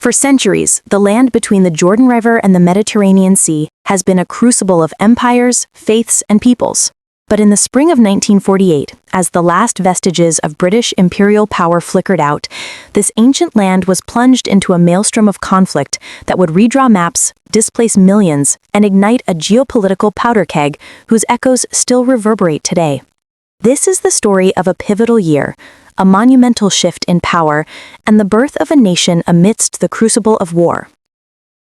For centuries, the land between the Jordan River and the Mediterranean Sea has been a crucible of empires, faiths, and peoples. But in the spring of 1948, as the last vestiges of British imperial power flickered out, this ancient land was plunged into a maelstrom of conflict that would redraw maps, displace millions, and ignite a geopolitical powder keg whose echoes still reverberate today. This is the story of a pivotal year, a monumental shift in power, and the birth of a nation amidst the crucible of war.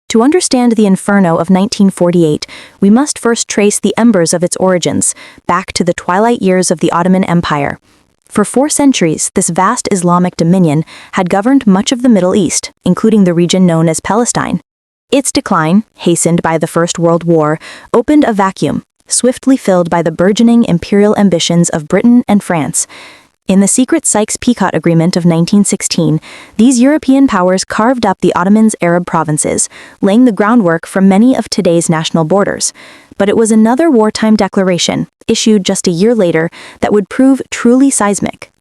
To understand the inferno of 1948, we must first trace the embers of its origins, back to the twilight years of the Ottoman Empire. For 4 centuries, this vast Islamic dominion had governed much of the Middle East, including the region known as Palestine. Its decline, hastened by the First World War, opened a vacuum, swiftly filled by the burgeoning imperial ambitions of Britain and France. In the secret Sykes-Picot Agreement of 1916, these European powers carved up the Ottomans' Arab provinces, laying the groundwork for many of today's national borders. But it was another wartime declaration, issued just a year later, that would prove truly seismic.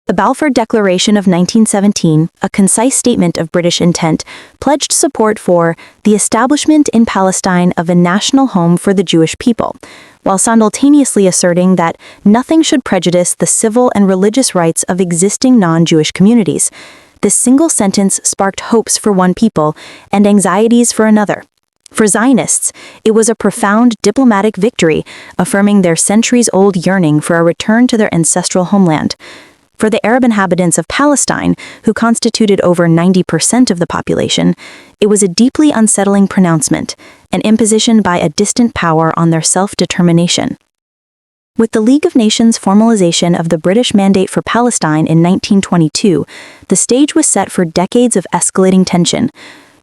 The Balfour Declaration of 1917, a concise statement of British intent, pledged support for the establishment in Palestine of a national home for the Jewish people, while simultaneously asserting that nothing should prejudice the civil and religious rights of existing non-Jewish communities. This single sentence sparked hopes for one people and anxieties for another. For Zionists, it was a profound diplomatic victory, affirming their centuries-old yearning for a return to their ancestral homeland. For the Arab inhabitants of Palestine, who constituted over 90% of the population, it was a deeply unsettling pronouncement, an imposition by a distant power on their self-determination. With the League of Nations formalization of the British Mandate for Palestine in 1922, the stage was set for decades of escalating tension.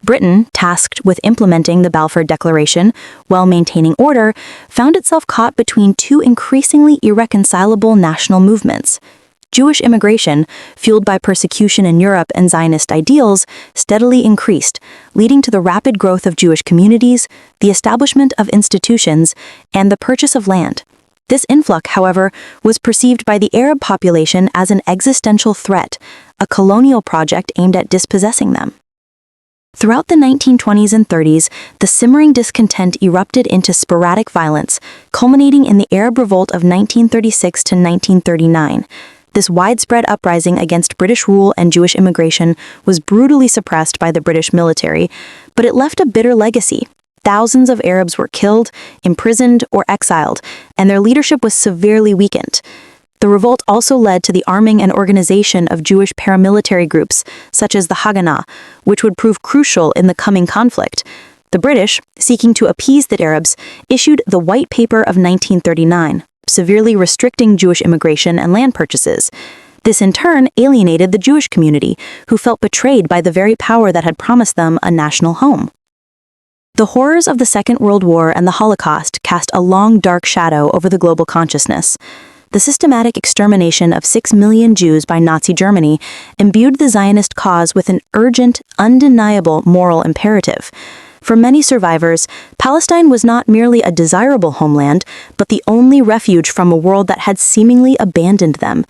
Britain, tasked with implementing the Balfour Declaration while maintaining order, found itself caught between 2 increasingly irreconcilable national movements. Jewish immigration, fueled by persecution in Europe and Zionist ideals, steadily increased, leading to the rapid growth of Jewish communities, the establishment of institutions, and the purchase of land. This influx, however, was perceived by the Arab population as an existential threat, a colonial project aimed at dispossessing them. Throughout the 1920s and 30s, the simmering discontent erupted into sporadic violence, culminating in the Arab Revolt of 1936 to 1939. This widespread uprising against British rule and Jewish immigration was brutally suppressed by the British military, but it left a bitter legacy. Thousands of Arabs were killed, imprisoned, or exiled, and their leadership was severely weakened. The revolt also led to the arming and organization of Jewish paramilitary groups, such as the Haganah, which would prove crucial in the coming conflict. The British, seeking to appease the Arabs, issued the White Paper of 1939. Severely restricting Jewish immigration and land purchases. This in turn alienated the Jewish community, who felt betrayed by the very power that had promised them a national home. The horrors of the Second World War and the Holocaust cast a long, dark shadow over the global consciousness. The systematic extermination of 6 million Jews by Nazi Germany imbued the Zionist cause with an urgent, undeniable moral imperative. For many survivors, Palestine was not merely a desirable homeland, but the only refuge from a world that had seemingly abandoned them.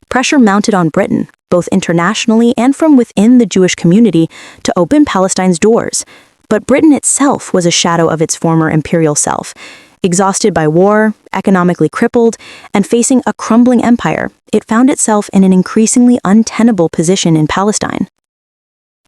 Pressure mounted on Britain, both internationally and from within the Jewish community, to open Palestine's doors. But Britain itself was a shadow of its former imperial self. Exhausted by war, economically crippled, and facing a crumbling empire, it found itself in an increasingly untenable position in Palestine.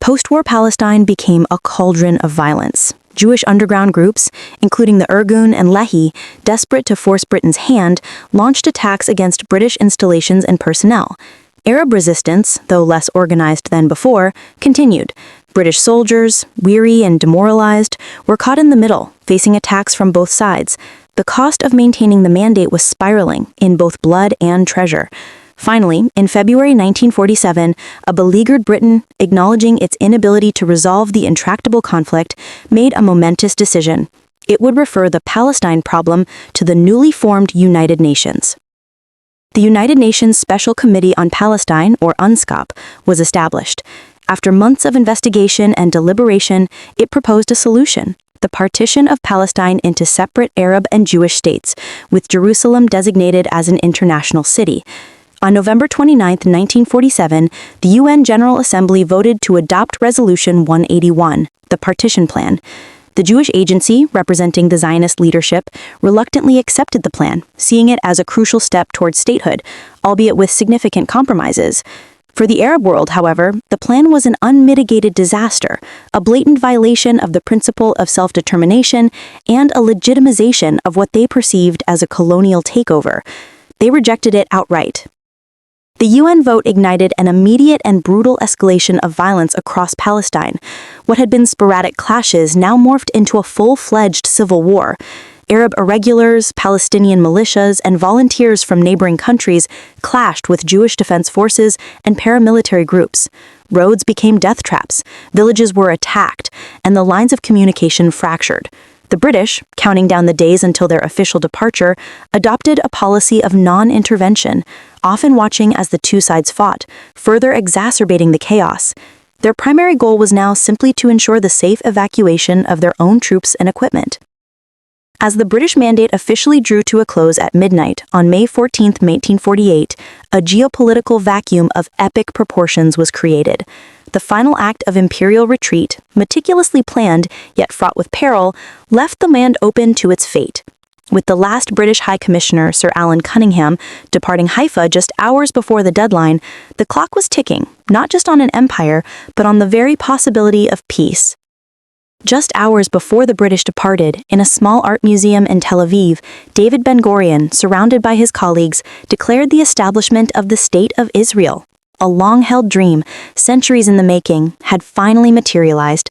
Post-war Palestine became a cauldron of violence. Jewish underground groups, including the Irgun and Lehi, desperate to force Britain's hand, launched attacks against British installations and personnel. Arab resistance, though less organized than before, continued. British soldiers, weary and demoralized, were caught in the middle, facing attacks from both sides. The cost of maintaining the mandate was spiraling in both blood and treasure. Finally, in February 1947, a beleaguered Britain, acknowledging its inability to resolve the intractable conflict, made a momentous decision. It would refer the Palestine problem to the newly formed United Nations. The United Nations Special Committee on Palestine, or UNSCOP, was established. After months of investigation and deliberation, it proposed a solution: the partition of Palestine into separate Arab and Jewish states, with Jerusalem designated as an international city. On November 29, 1947, the UN General Assembly voted to adopt Resolution 181, the Partition Plan. The Jewish Agency, representing the Zionist leadership, reluctantly accepted the plan, seeing it as a crucial step towards statehood, albeit with significant compromises. For the Arab world, however, the plan was an unmitigated disaster, a blatant violation of the principle of self-determination, and a legitimization of what they perceived as a colonial takeover. They rejected it outright. The UN vote ignited an immediate and brutal escalation of violence across Palestine. What had been sporadic clashes now morphed into a full-fledged civil war. Arab irregulars, Palestinian militias, and volunteers from neighboring countries clashed with Jewish defense forces and paramilitary groups. Roads became death traps, villages were attacked, and the lines of communication fractured. The British, counting down the days until their official departure, adopted a policy of non-intervention, often watching as the two sides fought, further exacerbating the chaos. Their primary goal was now simply to ensure the safe evacuation of their own troops and equipment. As the British mandate officially drew to a close at midnight on May 14, 1948, a geopolitical vacuum of epic proportions was created. The final act of imperial retreat, meticulously planned yet fraught with peril, left the land open to its fate. With the last British High Commissioner, Sir Alan Cunningham, departing Haifa just hours before the deadline, the clock was ticking, not just on an empire, but on the very possibility of peace. Just hours before the British departed, in a small art museum in Tel Aviv, David Ben-Gurion, surrounded by his colleagues, declared the establishment of the State of Israel. A long-held dream, centuries in the making, had finally materialized,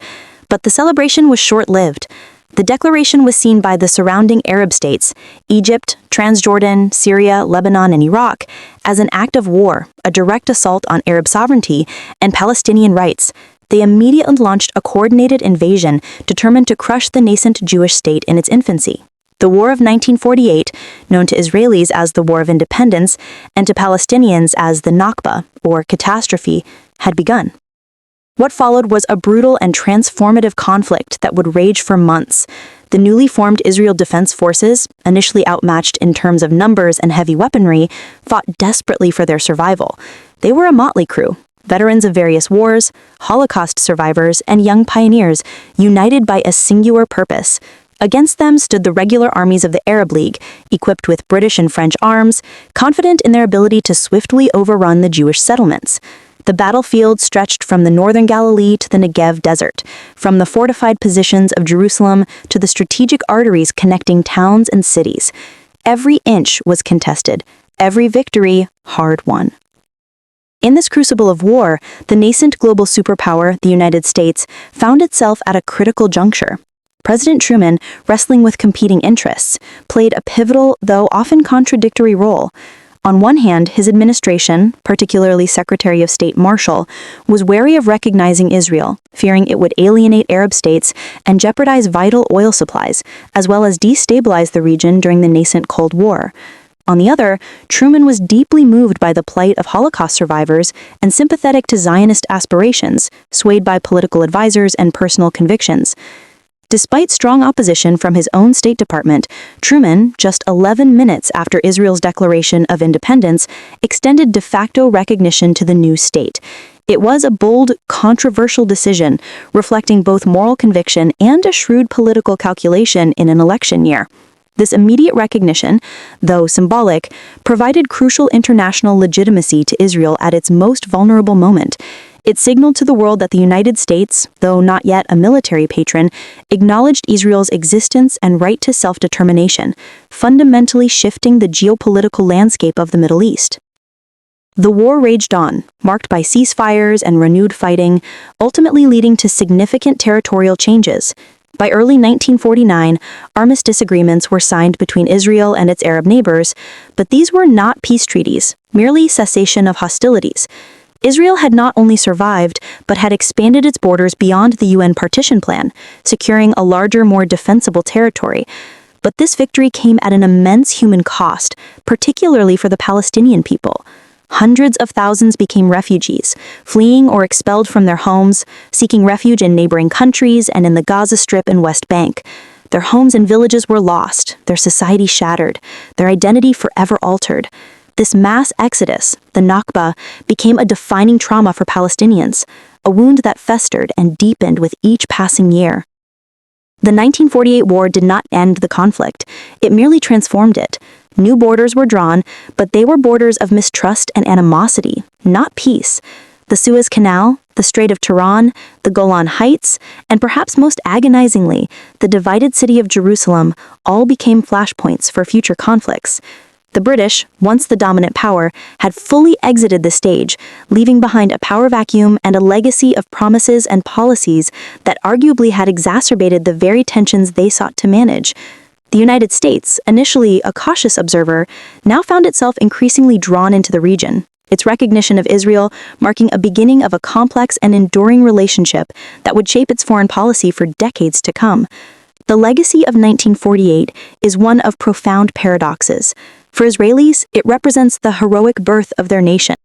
but the celebration was short-lived. The declaration was seen by the surrounding Arab states, Egypt, Transjordan, Syria, Lebanon, and Iraq, as an act of war, a direct assault on Arab sovereignty and Palestinian rights. They immediately launched a coordinated invasion determined to crush the nascent Jewish state in its infancy. The War of 1948, known to Israelis as the War of Independence and to Palestinians as the Nakba, or catastrophe, had begun. What followed was a brutal and transformative conflict that would rage for months. The newly formed Israel Defense Forces, initially outmatched in terms of numbers and heavy weaponry, fought desperately for their survival. They were a motley crew, veterans of various wars, Holocaust survivors, and young pioneers, united by a singular purpose. Against them stood the regular armies of the Arab League, equipped with British and French arms, confident in their ability to swiftly overrun the Jewish settlements. The battlefield stretched from the northern Galilee to the Negev desert, from the fortified positions of Jerusalem to the strategic arteries connecting towns and cities. Every inch was contested, every victory hard-won. In this crucible of war, the nascent global superpower, the United States, found itself at a critical juncture. President Truman, wrestling with competing interests, played a pivotal, though often contradictory role. On one hand, his administration, particularly Secretary of State Marshall, was wary of recognizing Israel, fearing it would alienate Arab states and jeopardize vital oil supplies, as well as destabilize the region during the nascent Cold War. On the other, Truman was deeply moved by the plight of Holocaust survivors and sympathetic to Zionist aspirations, swayed by political advisors and personal convictions. Despite strong opposition from his own State Department, Truman, just 11 minutes after Israel's declaration of independence, extended de facto recognition to the new state. It was a bold, controversial decision, reflecting both moral conviction and a shrewd political calculation in an election year. This immediate recognition, though symbolic, provided crucial international legitimacy to Israel at its most vulnerable moment. It signaled to the world that the United States, though not yet a military patron, acknowledged Israel's existence and right to self-determination, fundamentally shifting the geopolitical landscape of the Middle East. The war raged on, marked by ceasefires and renewed fighting, ultimately leading to significant territorial changes. By early 1949, armistice agreements were signed between Israel and its Arab neighbors, but these were not peace treaties, merely cessation of hostilities. Israel had not only survived, but had expanded its borders beyond the UN partition plan, securing a larger, more defensible territory. But this victory came at an immense human cost, particularly for the Palestinian people. Hundreds of thousands became refugees, fleeing or expelled from their homes, seeking refuge in neighboring countries and in the Gaza Strip and West Bank. Their homes and villages were lost, their society shattered, their identity forever altered. This mass exodus, the Nakba, became a defining trauma for Palestinians, a wound that festered and deepened with each passing year. The 1948 war did not end the conflict, it merely transformed it. New borders were drawn, but they were borders of mistrust and animosity, not peace. The Suez Canal, the Strait of Tiran, the Golan Heights, and perhaps most agonizingly, the divided city of Jerusalem all became flashpoints for future conflicts. The British, once the dominant power, had fully exited the stage, leaving behind a power vacuum and a legacy of promises and policies that arguably had exacerbated the very tensions they sought to manage. The United States, initially a cautious observer, now found itself increasingly drawn into the region, its recognition of Israel marking a beginning of a complex and enduring relationship that would shape its foreign policy for decades to come. The legacy of 1948 is one of profound paradoxes. For Israelis, it represents the heroic birth of their nation.